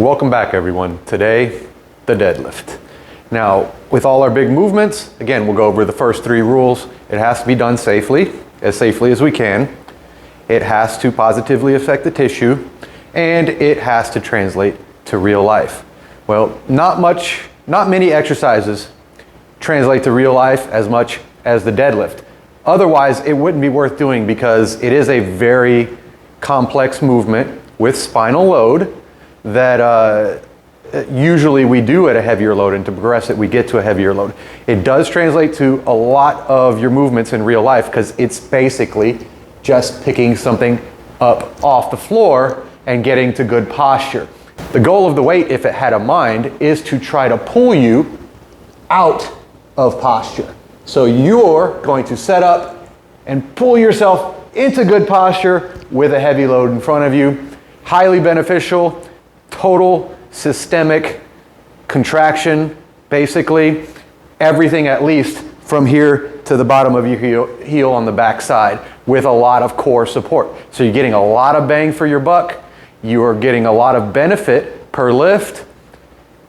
Welcome back, everyone. Today, the deadlift. Now, with all our big movements, again, we'll go over the first 3 rules. It has to be done safely as we can. It has to positively affect the tissue, and it has to translate to real life. Well, not many exercises translate to real life as much as the deadlift. Otherwise, it wouldn't be worth doing because it is a very complex movement with spinal load that usually we do at a heavier load, and to progress it, we get to a heavier load. It does translate to a lot of your movements in real life because it's basically just picking something up off the floor and getting to good posture. The goal of the weight, if it had a mind, is to try to pull you out of posture. So you're going to set up and pull yourself into good posture with a heavy load in front of you. Highly beneficial, total systemic contraction, basically. Everything at least from here to the bottom of your heel on the back side with a lot of core support. So you're getting a lot of bang for your buck. You are getting a lot of benefit per lift,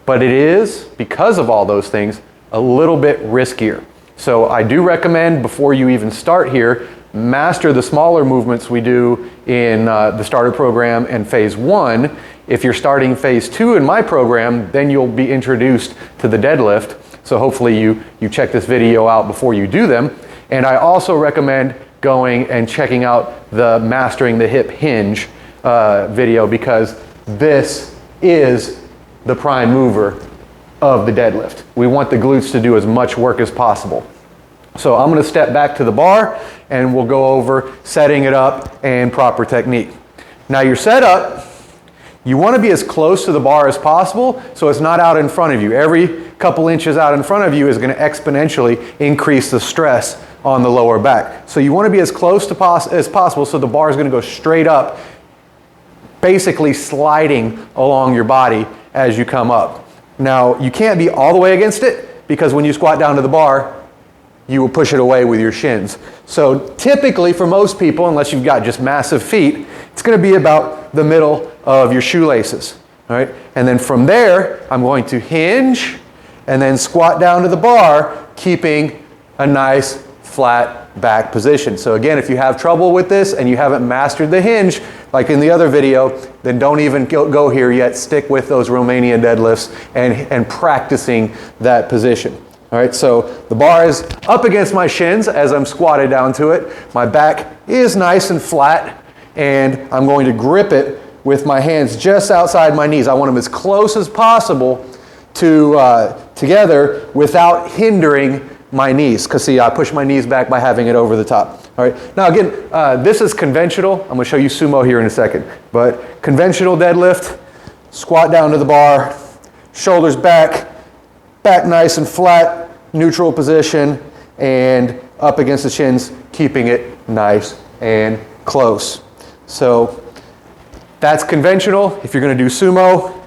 but it is, because of all those things, a little bit riskier. So I do recommend, before you even start here, master the smaller movements we do in the starter program and phase 1. If you're starting phase 2 in my program, then you'll be introduced to the deadlift. So hopefully you check this video out before you do them. And I also recommend going and checking out the Mastering the Hip Hinge video, because this is the prime mover of the deadlift. We want the glutes to do as much work as possible. So I'm going to step back to the bar and we'll go over setting it up and proper technique. Now your setup, you want to be as close to the bar as possible so it's not out in front of you. Every couple inches out in front of you is going to exponentially increase the stress on the lower back. So you want to be as close to as possible so the bar is going to go straight up, basically sliding along your body as you come up. Now you can't be all the way against it, because when you squat down to the bar, you will push it away with your shins. So typically for most people, unless you've got just massive feet, it's going to be about the middle of your shoelaces. All right? And then from there, I'm going to hinge and then squat down to the bar, keeping a nice flat back position. So again, if you have trouble with this and you haven't mastered the hinge, like in the other video, then don't even go here yet. Stick with those Romanian deadlifts and practicing that position. All right, so the bar is up against my shins as I'm squatted down to it. My back is nice and flat, and I'm going to grip it with my hands just outside my knees. I want them as close as possible to together without hindering my knees. Because see, I push my knees back by having it over the top. All right, now again, this is conventional. I'm going to show you sumo here in a second. But conventional deadlift, squat down to the bar, shoulders back, back nice and flat, neutral position, and up against the shins, keeping it nice and close. So that's conventional. If you're going to do sumo,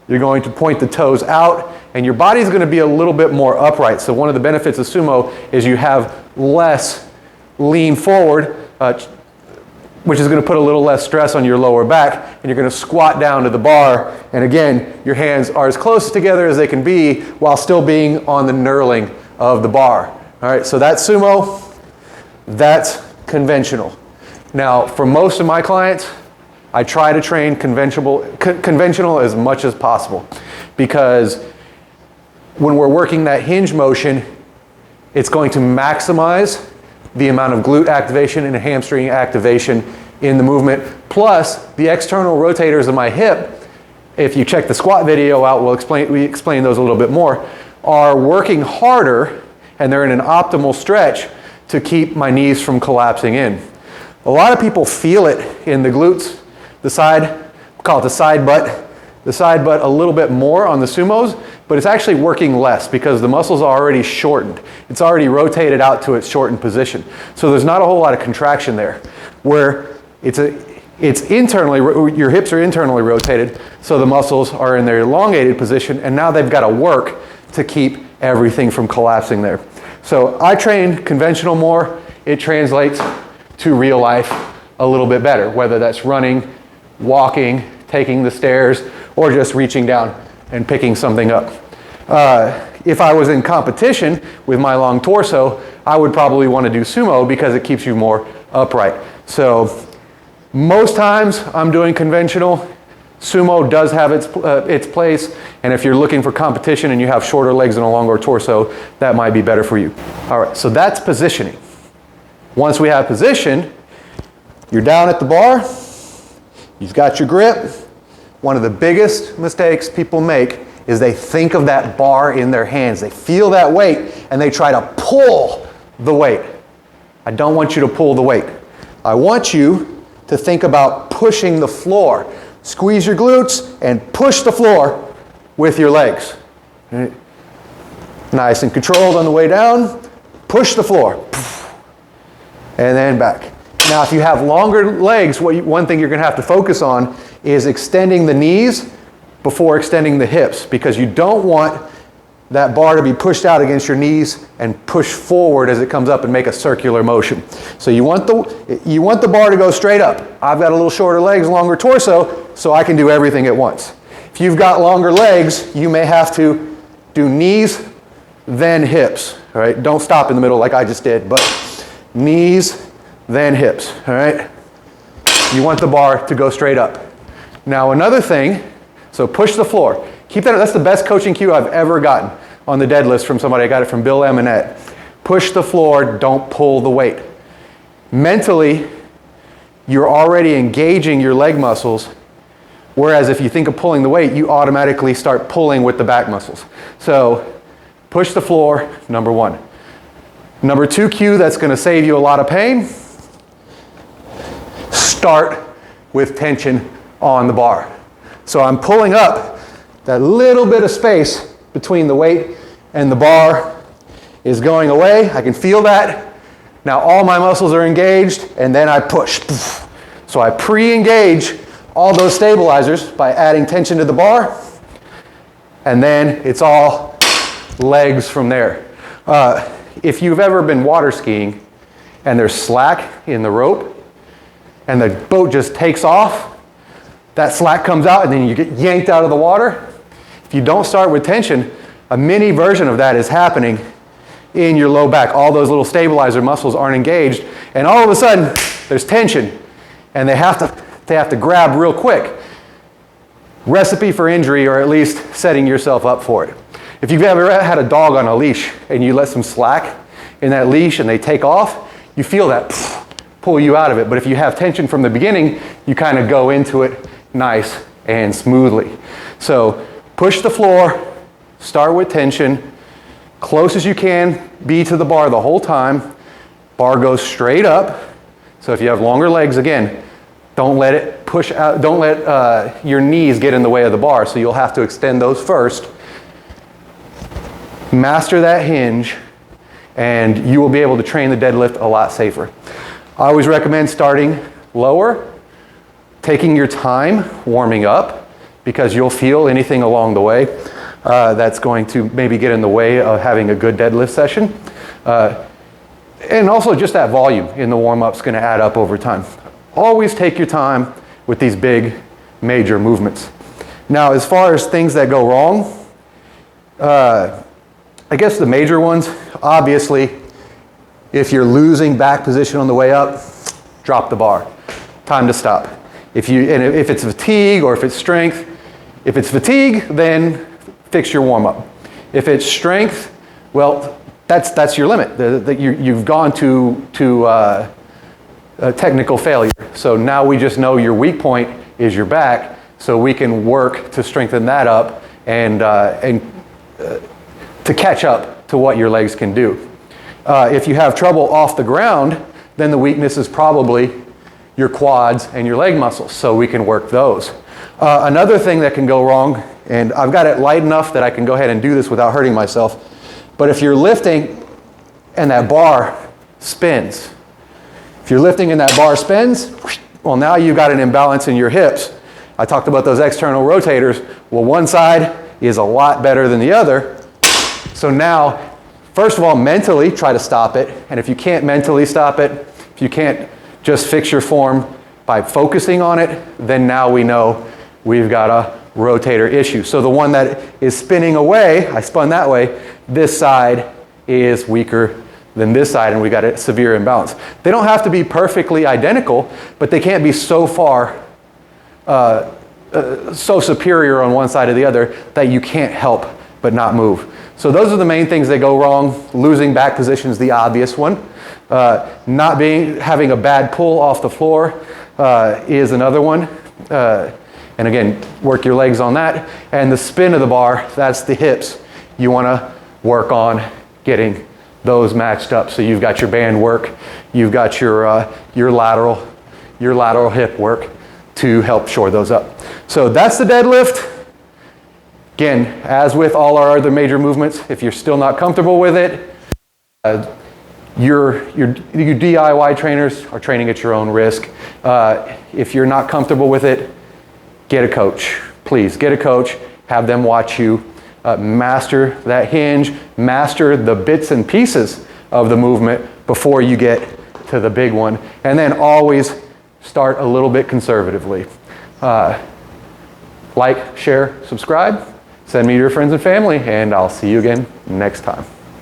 you're going to point the toes out, and your body's going to be a little bit more upright. So one of the benefits of sumo is you have less lean forward, which is going to put a little less stress on your lower back, and you're going to squat down to the bar, and again, your hands are as close together as they can be while still being on the knurling of the bar. All right, so that's sumo, that's conventional. Now, for most of my clients, I try to train conventional as much as possible, because when we're working that hinge motion, it's going to maximize the amount of glute activation and hamstring activation in the movement, plus the external rotators of my hip. If you check the squat video out, we explain those a little bit more, are working harder, and they're in an optimal stretch to keep my knees from collapsing in. A lot of people feel it in the glutes, the side, call it the side butt a little bit more on the sumos, but it's actually working less because the muscles are already shortened. It's already rotated out to its shortened position. So there's not a whole lot of contraction there. Where it's internally, your hips are internally rotated, so the muscles are in their elongated position, and now they've got to work to keep everything from collapsing there. So I train conventional more. It translates to real life a little bit better, whether that's running, walking, taking the stairs, or just reaching down and picking something up. If I was in competition with my long torso, I would probably want to do sumo because it keeps you more upright. So most times I'm doing conventional. Sumo does have its place, and if you're looking for competition and you have shorter legs and a longer torso, that might be better for you. All right, so that's positioning. Once we have position, you're down at the bar, you've got your grip. One of the biggest mistakes people make is they think of that bar in their hands. They feel that weight and they try to pull the weight. I don't want you to pull the weight. I want you to think about pushing the floor. Squeeze your glutes and push the floor with your legs. Right. Nice and controlled on the way down. Push the floor. And then back. Now if you have longer legs, one thing you're going to have to focus on is extending the knees before extending the hips, because you don't want that bar to be pushed out against your knees and push forward as it comes up and make a circular motion. So you want the bar to go straight up. I've got a little shorter legs, longer torso, so I can do everything at once. If you've got longer legs, you may have to do knees, then hips. All right, don't stop in the middle like I just did, but knees, then hips. All right, you want the bar to go straight up. Now another thing, so push the floor. Keep that. That's the best coaching cue I've ever gotten on the deadlifts from somebody. I got it from Bill Eminette. Push the floor, don't pull the weight. Mentally, you're already engaging your leg muscles, whereas if you think of pulling the weight, you automatically start pulling with the back muscles. So push the floor, number one. Number two cue that's going to save you a lot of pain, start with tension on the bar. So I'm pulling up. That little bit of space between the weight and the bar is going away. I can feel that. Now all my muscles are engaged, and then I push. So I pre-engage all those stabilizers by adding tension to the bar, and then it's all legs from there. If you've ever been water skiing and there's slack in the rope and the boat just takes off, that slack comes out and then you get yanked out of the water. If you don't start with tension, a mini version of that is happening in your low back. All those little stabilizer muscles aren't engaged, and all of a sudden there's tension, and they have to grab real quick. Recipe for injury, or at least setting yourself up for it. If you've ever had a dog on a leash and you let some slack in that leash and they take off, you feel that pull you out of it. But if you have tension from the beginning, you kind of go into it nice and smoothly. So push the floor, start with tension, close as you can be to the bar the whole time. Bar goes straight up. So if you have longer legs, again, don't let it push out, don't let your knees get in the way of the bar, so you'll have to extend those first. Master that hinge, and you will be able to train the deadlift a lot safer. I always recommend starting lower, taking your time warming up, because you'll feel anything along the way that's going to maybe get in the way of having a good deadlift session. And also just that volume in the warm-up is going to add up over time. Always take your time with these big, major movements. Now, as far as things that go wrong, I guess the major ones, obviously, if you're losing back position on the way up, drop the bar. Time to stop. If it's fatigue or if it's strength, if it's fatigue, then fix your warm-up. If it's strength, well, that's your limit. You've gone to a technical failure. So now we just know your weak point is your back, so we can work to strengthen that up and to catch up to what your legs can do. If you have trouble off the ground, then the weakness is probably your quads and your leg muscles, so we can work those. Another thing that can go wrong, and I've got it light enough that I can go ahead and do this without hurting myself, but if you're lifting and that bar spins, if you're lifting and that bar spins, well, now you've got an imbalance in your hips. I talked about those external rotators. Well, one side is a lot better than the other. So now, first of all, mentally try to stop it. And if you can't mentally stop it, if you can't just fix your form by focusing on it, then now we know we've got to rotator issue. So the one that is spinning away, I spun that way, this side is weaker than this side, and we got a severe imbalance. They don't have to be perfectly identical, but they can't be so far, so superior on one side or the other that you can't help but not move. So those are the main things that go wrong. Losing back position is the obvious one. Having a bad pull off the floor is another one. And again, work your legs on that. And the spin of the bar, that's the hips. You want to work on getting those matched up. So you've got your band work, you've got your lateral hip work to help shore those up. So that's the deadlift. Again, as with all our other major movements, if you're still not comfortable with it, your DIY trainers are training at your own risk. If you're not comfortable with it, get a coach. Please get a coach, have them watch you, master that hinge, master the bits and pieces of the movement before you get to the big one. And then always start a little bit conservatively. Like, share, subscribe, send me to your friends and family, and I'll see you again next time.